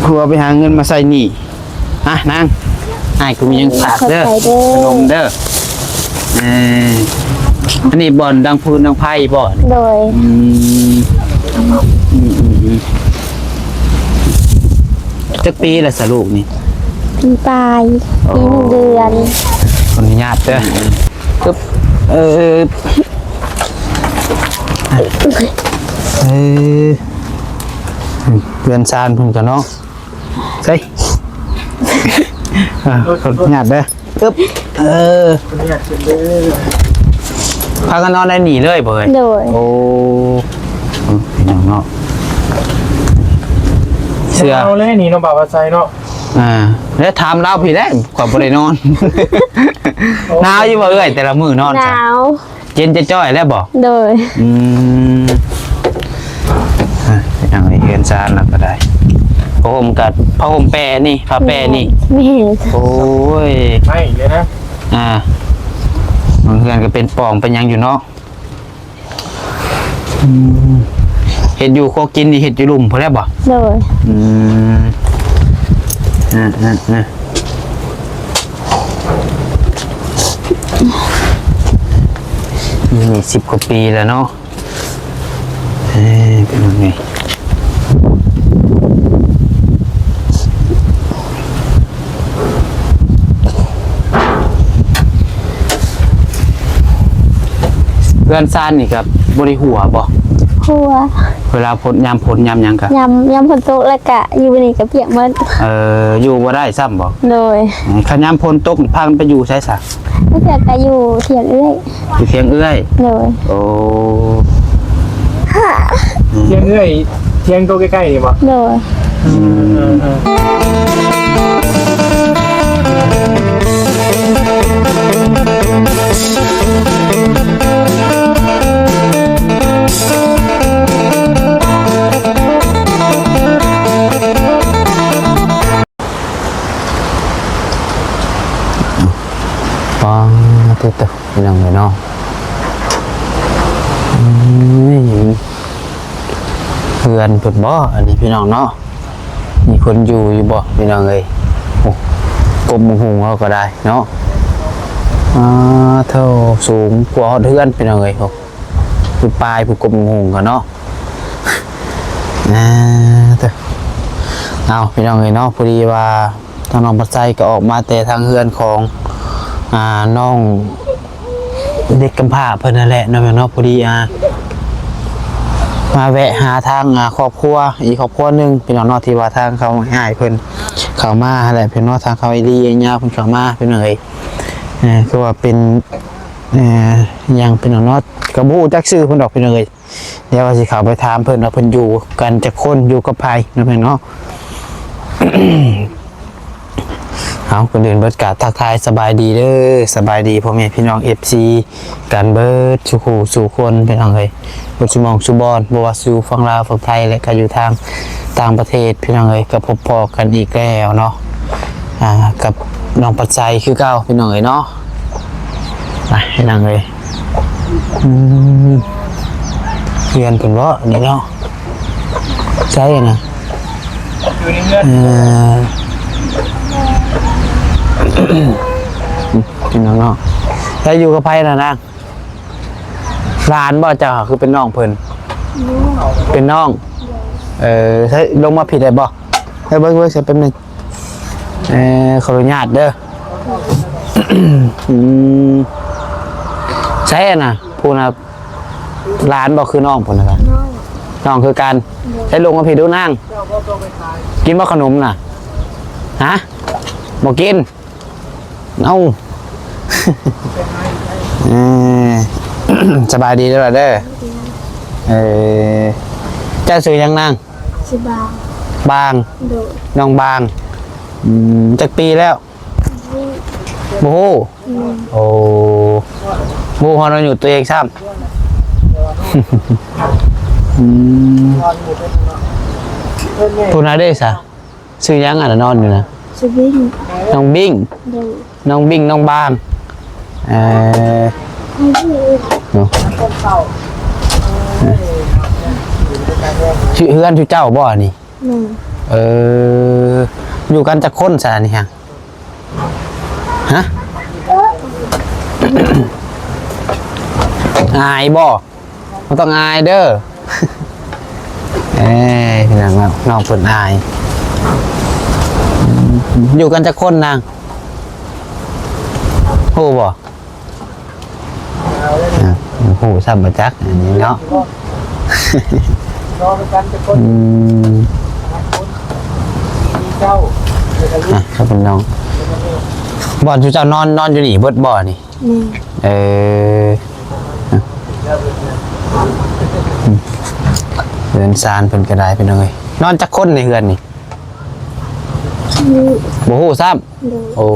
ครัวไปหาเงินมาใส่หนี้อ่ะนางไอ้กูมียังฝากเด้อขนมเด้ออันนี้บ่อนดังพูนดังไพ่บ่อนโดยจักปีละสลูกนี่ปีปลายปี1 เดือนขออนุญาตเด้อปึ๊บเพื่อนซานพุ่นกันเนาะใช่ขออนุญาตเด้อปึ๊บพากันนอนได้หนีเลยเบยโดยโอ้พี่น้องเนาะเสื้อเอาเลยนี่น้องบ่าวว่าใจเนาะแล้วถามเราพี่ได้กว่าบ่ได้นอนหนาวอยู่บ่เอ้ยแต่ละมื้อนอนหนาวเย็นจะจ้อยแล้วบ่โดยอย่างนี้เฮือนซานแล้วก็ได้ผ้าห่มกับผ้าห่มแปรนี่ผ้าแปรนี่ไม่เห็นโอ้ยไม่เลยนะเพื่อนก็เป็นปองเป็นยังอยู่เนาะเห็ดอยู่โคกินนี่เห็ดอยู่ลุ่มพอแล้วบ่เลยนี่10 กว่าปีแล้วเนาะเป็นยังไงเพื่อนซ่านนี่ครับบริหัวบ่หัวเวลาผลยามยังกันยำผลตกแล้วกะอยู่นี่กับเปียกมันอยู่บ่ได้ซ้ำบ่เลยขยามผลตกพังไปอยู่ใช่สักไม่เปียกก็อยู่เถียงเอื้อยอยู่เถียงเอื้อยเลยโอ้เถียงเอื้อยเถียงตัวใกล้ๆนี่บ่เลยฟังติดต่อพี่น้องเลยเนาะเพื่อนเปิดบ่อันนี้พี่น้องเนาะมีคนอยู่บ่พี่น้องเลยโอ้กลมหุงเขาก็ได้เนาะเท่าสูงกว่าเพื่อนพี่น้องเลยโอ้คือปลายคือกลมหุงกันเนาะเอาพี่น้องเลยเนาะพอดีว่าทางน้องปัจจัยก็ออกมาแต่ทางเฮือนของน้องเด็กกำพร้าเพิ่นนั่นแหละเนาะพอดีมาแวะหาทางครอบครัวอีกครอบครัวนึงพี่น้องเนาะที่ว่าทางเขาง่ายเพิ่นเข้ามาแหละพี่น้องทางเขาไอดียาวเพิ่นเข้ามาพี่น้องเอ้ยคือว่าเป็นยังพี่น้องเนาะกระบู้จักชื่อเพิ่นดอกพี่น้องเอ้ยเดี๋ยวว่าสิเข้าไปถามเพิ่นว่าเพิ่นอยู่กันจักคนอยู่กับไผเนาะพี่น้องเอาคนอื่นเบิดกาทักทายสบายดีเด้อสบายดีพ่อแม่พี่น้อง FC กันเบิดสุขสู่คนพี่น้องเอ้ยบ่สุมองสุบอนบ่ว่าสู่ฝั่งลาวฝั่งไทยและก็อยู่ทางต่างประเทศพี่น้องเอ้ยก็พบพอกันอีกแล้วเนาะกับน้องปัจจัยคือเก่าพี่น้องเอ้ยเนาะไปพี่น้องเอ้ยเรียนเพิ่นบ่นี่เนาะใช่นะอยู่ในเงินพี่น้องเนาะแล้วอยู่กับไพ่นะนางร้านบ่เจ้าคือเป็นน้องเพิ่นเป็นน้องใช้ลงมาผิดได้บ่ให้เบิ้งใช้เป็นหนึ่งขออนุญาตเด้อใช่น่ะพูดนะร้านบ่คือน้องผมนะครับน้องคือการใช้ลงมาผิดดูนั่งกินบ่ขนมน่ะฮะบ่กินเอาสบายดีแล้วเด้อเจ้าซื้อยังนั่งชื่อบางบางน้องบางจักปีแล้วโอ้โหโอ้บูฮอนเราอยู่ตัวเองซ้ำพูดนะได้สะซื้อยังอ่ะนอนอยู่นะชื่อบิ้งน้องบิ้งน้องบิ้งน้องบางชื่อเฮือนชื่อเจ้าบ่อนี่ อยู่กันจะค้นซะนี่ฮะฮะ อายบ่มันต้องอายเด้อ เอ้ยพี่น้องครับน้องเพิ่นอายอยู่กันจะคนนางโหบ่โหซ้ำบ่จักอันนี้เนาะ รอไปกันจะคน เจ้า ครับเป็นน้องบ่อนจูเจ้านอนอยู่นี่เบิดบ่อนี่ นี่ เออเรือนซานเพิ่นก็ได้เป็นไงนอนจักคนในเฮือนนี่ นี่ บ่ฮู้ซ้ำ โดย โอ้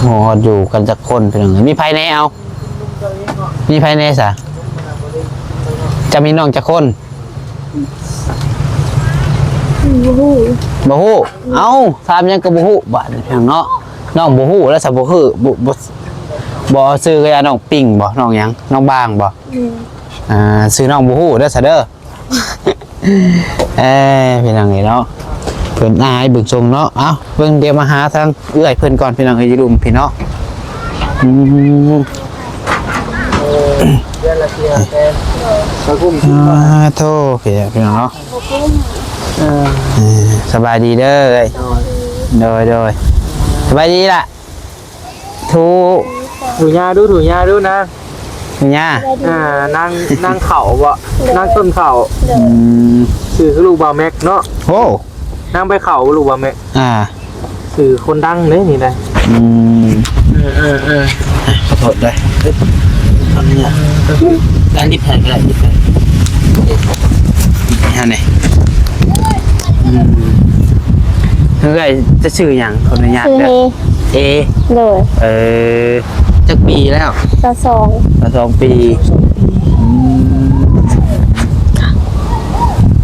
โหอยู่กันจักคนเป็นไงมีไผแน่เอามีไผแน่ซะจะมีน้องจักคน บ่ฮู้ บ่ฮู้เอ้าถามหยังก็บ่ฮู้บาดนี้เนาะน้องบ่ฮู้แล้วซะบ่คือบ่ซื้อก็อย่าน้องปิ่งบ่น้องหยังน้องบางบ่ นี่ ซื้อน้องบูฮู้เด้อซะเด้อ พี่น้องเนาะเพิ่นอายบึกทรงเนาะเอ้าเบิ่งเดี๋ยวมาหาทางเอื้อยเพิ่นก่อนพี่น้องเอ้ยอยู่รุมพี่เนาะ เดือนละเทียแทนมาคุ้ม โทษพี่น้องเนาะสบายดีเด้อเอ้ยโดยสบายดีล่ะทู ถูยาดูนะ นี่ย่า นั่งเข่าบ่นั่งต้นเข่าสื่อลูกบาแม็กเนาะ โอ้ นั่งไปเข่าลูกบาแม็ก สื่อคนดังเลยนี่นะขอโทษด้วยตอนนี้ด้านดิบแผ่นก็ได้ดิบแผ่นฮะเนี่ยเฮ้ยจะชื่ออย่างคนในญาติ คือ เอ โดย จักปีแล้ว ต่อสอง 2 ปี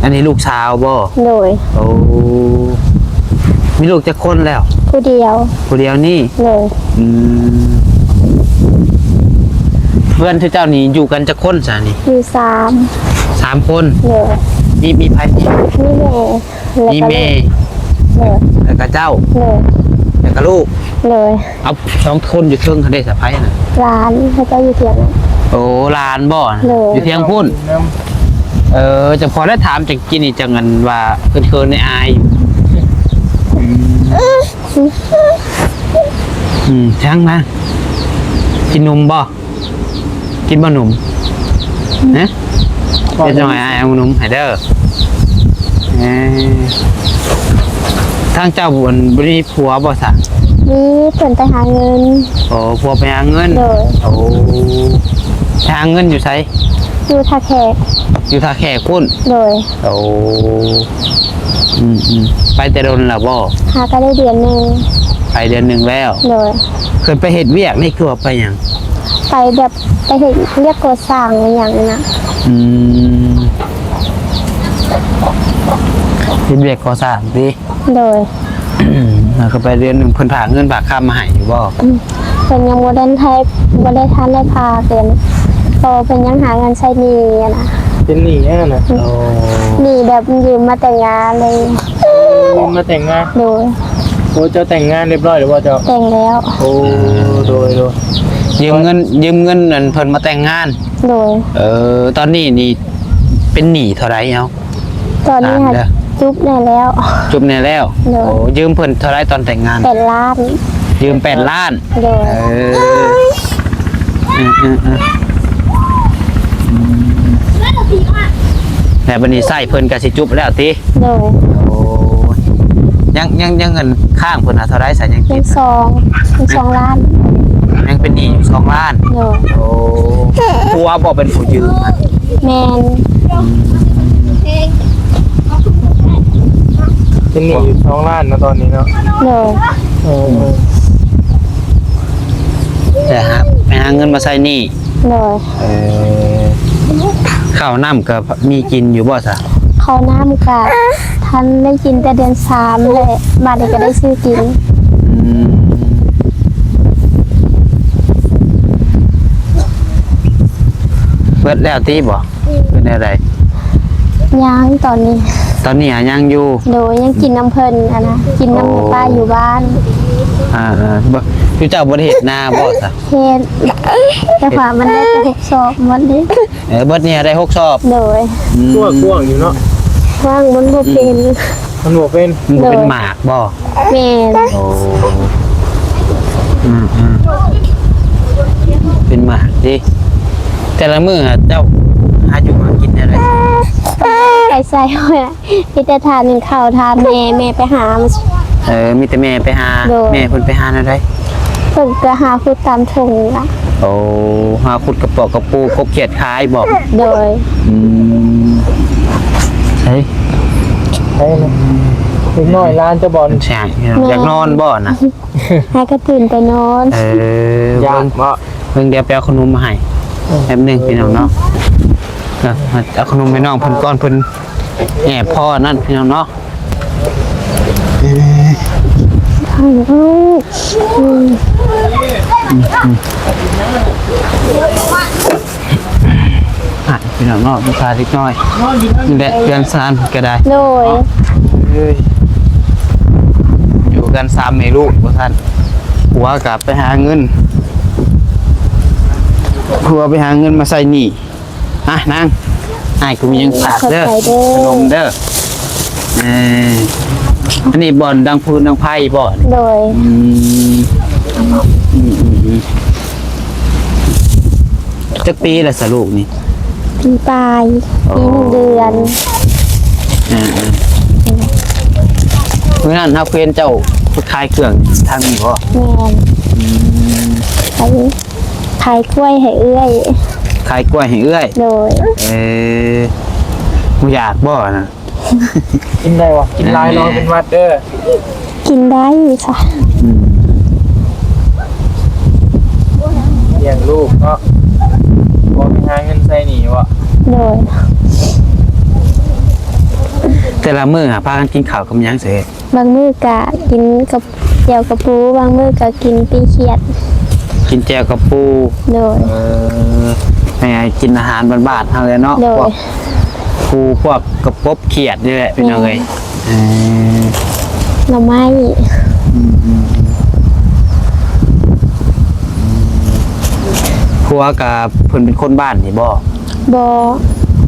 อันนี้ลูกสาวบ่ โดย โอ้มีลูกจะคนแล้ว ผู้เดียว ผู้เดียวนี่ โดย เพื่อนที่เจ้านี่อยู่กันจะคนซะนี่ อยู่3 3 คน โดย มีไผอีก มีแม่ มี แล้ว แม่ ก็ แล้วก็เจ้า โดย แล้วก็ลูก โดย เอา2 คนอยู่เทิงเขาได้สะพ้ายน่ะ ร้านเขาจะอยู่เถียง โอ้หลานบ่น่ะ เลย อยู่เทียงพุ่นจะพอได้ถามจากกินนี่จังงันว่าเพิ่นเคยในอายช่างนะกินนมบ่กินบ่นมนะเดี๋ยวจะให้อายเอานมให้เด้อทางเจ้าบุญบ่ได้ผัวบ่ซะ นี่เพิ่นไปหาเงิน โอ้ผัวไปหาเงิน โดย โอ้ไปหาเงินอยู่ไส อยู่ท่าแขก อยู่ท่าแขกพุ่น โดย โอ้ไปแต่โดนแล้วบ่ หาก็ได้เดือนหนึง ไปเดือนหนึ่งแล้ว โดย เคยไปเฮ็ดเวียกนี่คือว่าไปหยัง ไปแบบไปเห็นเรียกตัวสร้างอะไรอย่างนี้นะ เฮ็ดเวียกก่อสร้างดิ โดย แล้วก็ไปเดือนหนึงเพิ่นฝากเงินฝากค่ามาให้อยู่บ่ เพิ่นยังบ่ได้บ่ได้ทันได้พาเกินพอเพิ่นยังหาเงินใช้หนี้อะนะ เป็นหนีแน่นะ โอ้ หนี้แบบยืมมาแต่งงานเลย มาแต่งงาน โดย โอ้เจ้าแต่งงานเรียบร้อยหรือว่าเจ้า แต่งแล้ว โอ้โดย ยืมเงินนั่นเพิ่นมาแต่งงาน โดย ตอนนี้นี่เป็นหนี้เท่าไหร่เอ้า ตอนนี้ ตามเด้อ จุ๊บได้แล้ว จุบแน่แล้ว โดย โอ้ยืมเพิ่นเท่าไหร่ตอนแต่งงาน 8 ล้าน ยืม8 ล้าน โดย แต่บัดนี้ใช้เพิ่นก็สิจุบแล้วติ โดย โอ้ยังเงินข้างเพิ่นน่ะเท่าไหร่ซะยัง เป็ กิ น น 2 ล้าน ยังเป็นหนี้อยู่2 ล้าน โดย โอ้ผัวบอกเป็นผู้ยืมอะ แมน เป็นหนีอยู่2 ล้านนะตอนนี้เนาะ โดย แต่ครับไปหาเงินมาใส่หนี้ โดย ข้าวน้ำก็มีกินอยู่บ่ซะ เขาน้ำกับท่านได้กินแต่เดือน3เลยบัดนี้ก็ได้ซื้อกิน เบิดแล้วตีบ่เป็นอะไร ย่างตอนนี้ ตอนนี้หายังอยู่ โดยยังกินน้ำเพิ่นอะนะกินน้ำป้าอยู่บ้าน บ่อยู่เจ้าบ่ได้เฮ็ดนาบ่ซะ เฮ็ดแต่ว่ามันได้แต่6สอบหมดนี้ เบิดเนี่ยได้6สอบ โดย กว้างอยู่เนาะ ว่างมันบ่เป็น มันบ่เป็น มันบ่เป็นหมากบ่ แม่น โอ้เป็นหมากดิแต่ละมื้อเจ้าหาอยู่หากินได้เลย ไปใส่ว่ามีแต่ทานนึงข้าวทานแม่ไปหามา มีแต่แม่ไปหา โดย แม่เพิ่นไปหาแนวใด เพิ่นก็หาคือตามถุงละ โอ้หาขุดกระปอกกระปูกบเขียดขายบอก โดย ใช่ ใช่เลยเด็กน้อยร้านจะบอล ใช่อยากนอนบ่นะ ให้ก็ตื่นไปนอน ยากบ่ เพิ่งเดี๋ยวไปเอาขนมมาให้แป๊บหนึงพี่น้องเนาะเอาขนมไปน้องเพิ่นก้อนเพิ่นแอบพ่อนั่นพี่น้องเนาะ ทางลูก พี่น้องเนาะมีพาเล็กน้อยนี่แหละเดือน3ก็ได้ โดย อยู่กัน3แม่ลูกบ่ท่านผัวกลับไปหาเงินผัวไปหาเงินมาใส่หนี้นางอ้ายกูมียังฝากเด้อขนมเด้ออันนี้บ่อนดังพูนดังไพ่บ่อน โดย จักปีละสลูกนี่ ปีปลายปี1 เดือน เมื่อนั้นเฮาเพิ่นเจ้าขายเครื่องทางนี้บ่ แม่นขายกล้วยให้เอื้อย ขายกล้วยให้เอื้อย โดย บ่อยากบ่น่ะ กินได้วะกินลายรองเป็นวัดเด้อ กินได้ค่ะ เลี้ยงลูกเนาะบ่มีหาเงินใส่หนีวะ โดย แต่ละมื้อพากันกินข้าวกับหยังเสย บางมื้อกะกินกับแจ่วกระปูบางมื้อกะกินปีเขียด กินแจ่วกับปู โดย ให้กินอาหารบ้านๆเฮาเลยเนาะ โด พวย กปูพวกกระปบเขียดนี่แหละพี่น้องเอ้ย หน่อไม้ ผัวกับเพิ่นเป็นคนบ้านนี่บ่ บอ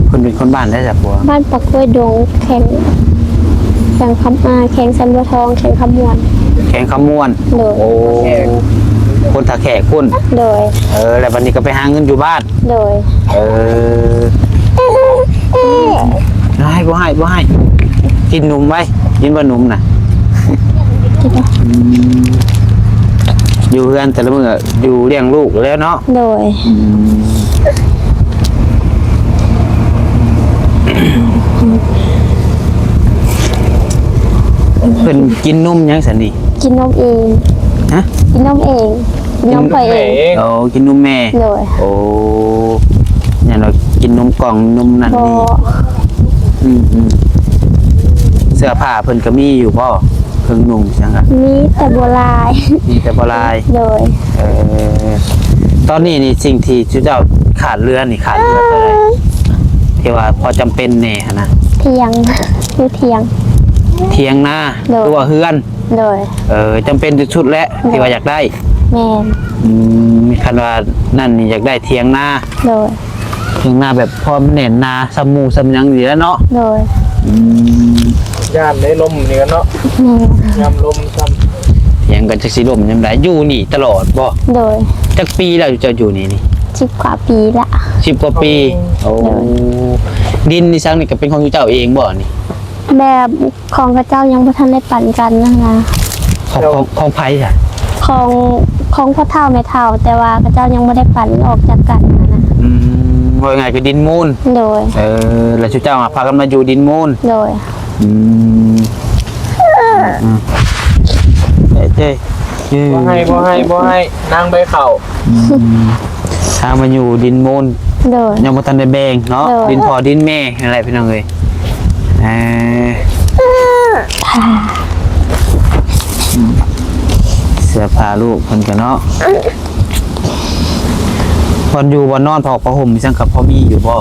เพิ่นเป็นคนบ้านได้จ้ะผัว บ้านปักกล้วยดงแข่งคำแข่งสันบัวทองแข่งคำมวน แข่งขมวน โดย โอ้คนถ้าแขกคุณ โดย แล้ววันนี้ก็ไปหาเงินอยู่บ้าน โดย บ่ให้กินนมไว้กินบ่นมน่ะอยู่เฮือนแต่ละมื้ออยู่เลี้ยงลูกแล้วเนาะ โดย เพิ่นกินนมหยังซั่นนี่ กินนมเอง ฮะ กินนมเองกินนมไปเอง โอ้กินนมแม่ โดย โอ้เนี่ยเรากินนมกล่องนมนั่น บอ นี่เสื้อผ้าเพิ่นก็มีอยู่บ่เครื่องนุ่งจังอ่ะ มีแต่บัวลาย มีแต่บ่ลาย โดย ตอนนี้นี่สิ่งที่เจ้าขาดเรือนี่ขาดเรืออะไรที่ว่าพอจำเป็นแน่หั่นนะ เทียงอยู่เทียง เถียงนา โดย หรือว่าเฮือน โดย จำเป็นชุดๆแล้วที่ว่าอยากได้ แมน มีคันว่านั่นนี่อยากได้เถียงนา โดย เถียงนาแบบพอมันเน่นนาสมูสำยังดีแล้วเนาะ โดย ย่านได้ลมนี่กันเนาะ แมน ยำลมซ้ เถียงกันจักสิลมยามใดอยู่นี่ตลอดบ่ โดย จักปีแล้วเจะอยู่นี่ 10 กว่าปีละ 10กว่าปีโอ้ดินนี่ซังนี่ก็เป็นของเจ้าเองบ่นี่ แบบของพระเจ้ายังพระท่านได้ปั่นกันนะคะ ของไผจ้ะ ของพ่อเฒ่าแม่เฒ่า แต่ว่าพระเจ้ายังไม่ได้ปั่นออกจากกันนะ ว่าไงคือดินมูล โดย แล้วเจ้าพากันมาอยู่ดินมูล โดย เจ๊ ำบ่ให้นางใบเข่า ทางมาอยู่ดินมูล โดย ยังบ่ทันได้แบ่งเนาะ ดินพอดินแม่อะไรพี่น้องเอ้ยเสื้อผ้าลูกเพิ่นก็เนาะพอนอยู่บ่นอนพอกผ้าห่มมีจังกับพ่อมีอยู่บ่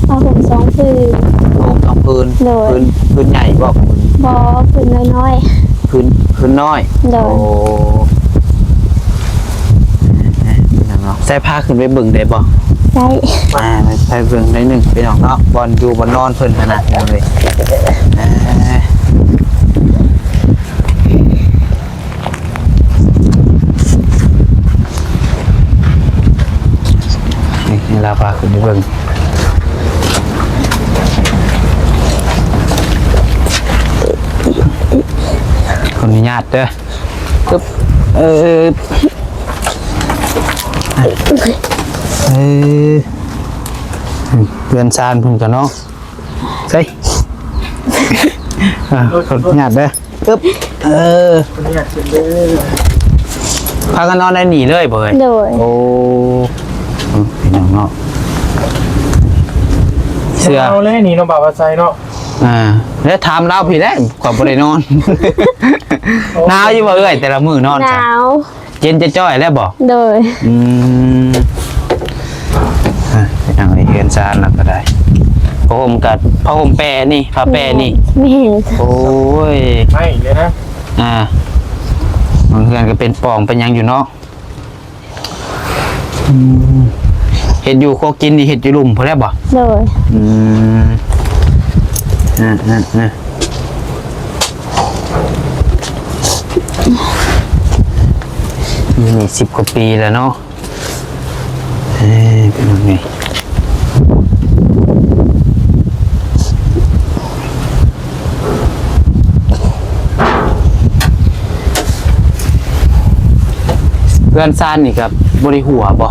ผ้าห่ม2 ผืน ผ้าห่ม ต้องพื้น โดย พื้นใหญ่บ่พื้น บ่พื้นน้อย พื้นน้อย โดย โอ้เนาะใส่ผ้าขึ้นไปเบิ่งได้บ่ ๆได้ ไปเบิ่งได้หนึ่งไปน้องเนาะบอลอยู่บนนอนเพิ่นขนาดนั้นเลยนี่เราพาขึ้นไปเบิ่งขออนุญาตเด้อปึ๊บเพื่อนซานเพิ่นกันเนาะใช่ขออนุญาตเด้อปึ๊บคนนี้อยากกินเด้อ พากันนอนได้หนีเลยบ่เอ้ย โดย โอ้พี่น้องเนาะเสื้อ เอาเลยนี่เนาะบ่าวว่าใจเนาะ แล้วถามเราพี่แล้วกว่าบ่ได้นอนหนาวอยู่บ่เอ้ยแต่ละมื้อนอน ห จ้ะ นาว เย็นจะจ้อยแล้วบ่ โดย พี่น้องเอ้ยเฮือนซานแล้วก็ได้ผ้าห่มกับผ้าห่มแปรนี่ผ้าแปรนี่ ไม่เห็น โอ้ย ไม่เลยนะ บางเฮือนก็เป็นปล่องเป็นหยังอยู่เนาะเห็ดอยู่โคกินนี่เห็ดอยู่ลุ่มพอแล้วบ่ โดย นี่10 กว่าปีแล้วเนาะเป็นยังไงเพื่อนซ่านนี่กับบริหัวบ่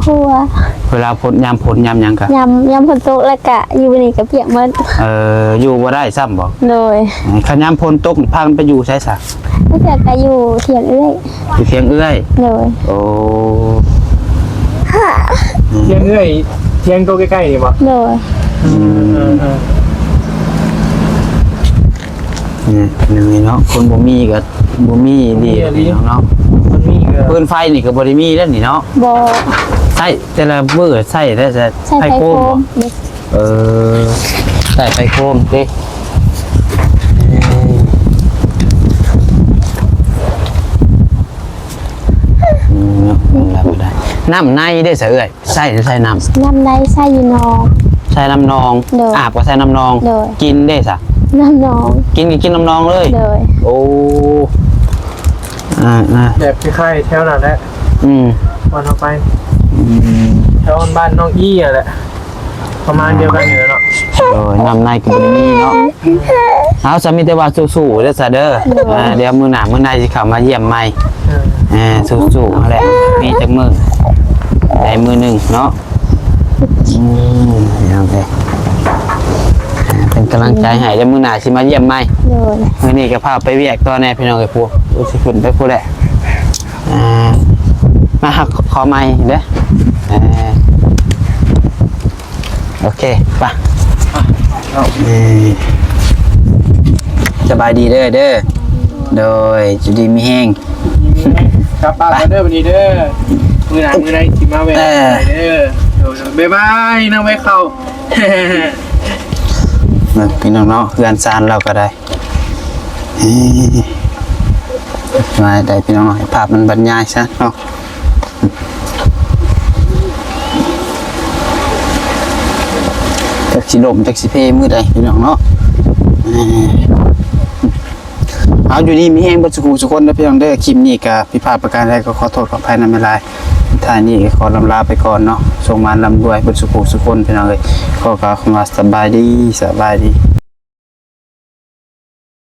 หัว เวลาพ้นยามหยังกะ ยำฝนตกแล้วกะอยู่นี่กับเปียกหมด อยู่บ่ได้ซ้ำบ่ โดย คันยามพ้นตกนี่พากันไปอยู่ใช่ซะ แล้วเกิดก็อยู่เถียงเอื้อย อยู่เพียงเอื้อย โดย โอ้ เที่ยงเอ้ยเที่ยงโตใกล้ๆนี่บ่ โดย นี่เนาะคนบ่มีก็บ่มีดีเนาะ มันมีก็ ปืนไฟนี่ก็บ่ได้มีแล้วนี่เนาะ บอ ใช้แต่ละมื้อใช้แต่จะ ใช่ไทโคม ใส่ไฟโคมดิน้ำในได้เสือเอ้ยใส่น้ำ น้ำในใส่อยู่นอง ใส่น้ำนอง โดย อาบก็ใส่น้ำนอง โดย กินได้สะ น้ำนอง กินน้ำนองเลย โดย โอ้แบบคล้ายๆแถวนั้นแหละ วันเอาไปแถวบ้านน้องอี้อ่ะแหละประมาณเดียวกันอยู่แล้วเนาะ น้ำในก็บ่ได้มีเนาะเอาสามีแต่ว่าสู้ๆเด้อซะเด้อเดี๋ยวมื้อหน้าสิเข้ามาเยี่ยมใหม่สู้ๆนั่นแหละมีจักมื้อได้มื้อหนึงเนาะโอเคเป็นกำลังใจให้เดี๋ยวมื้อหน้าสิมาเยี่ยมใหม่ โดย มื้อนี้ก็พาไปเวียกต่อแน่พี่น้องไอ้พวกสิขึ้นไปพูดแหละมาหักขอไม้เด้อโอเคป่ะสบายดีเด้อโดยจุดีมีแห้ง ครับป้าเด้อวันนี้เด้อมือไหนสิมาแวะเด้อบ๊ายบายนั่งไว้เข้า พี่น้องเนาะเพื่อนซานเราก็ได้มาได้พี่น้องภาพมันบรรยายซะเนาะจักสิลมจักสิเพมือใดพี่น้องเนาะเอาอยู่ดีมีแห้งบัดสุขคนนะพี่น้องเด้อคลิปนี้ก็ผิดพลาดประการใดก็ขอโทษขออภัยนำเวลาท่านี้ขอลำลาไปก่อนเนาะส่งมาลำด้วยบัดสุขคนพี่น้องเอ้ยขอกล่าวคำว่าสบายดี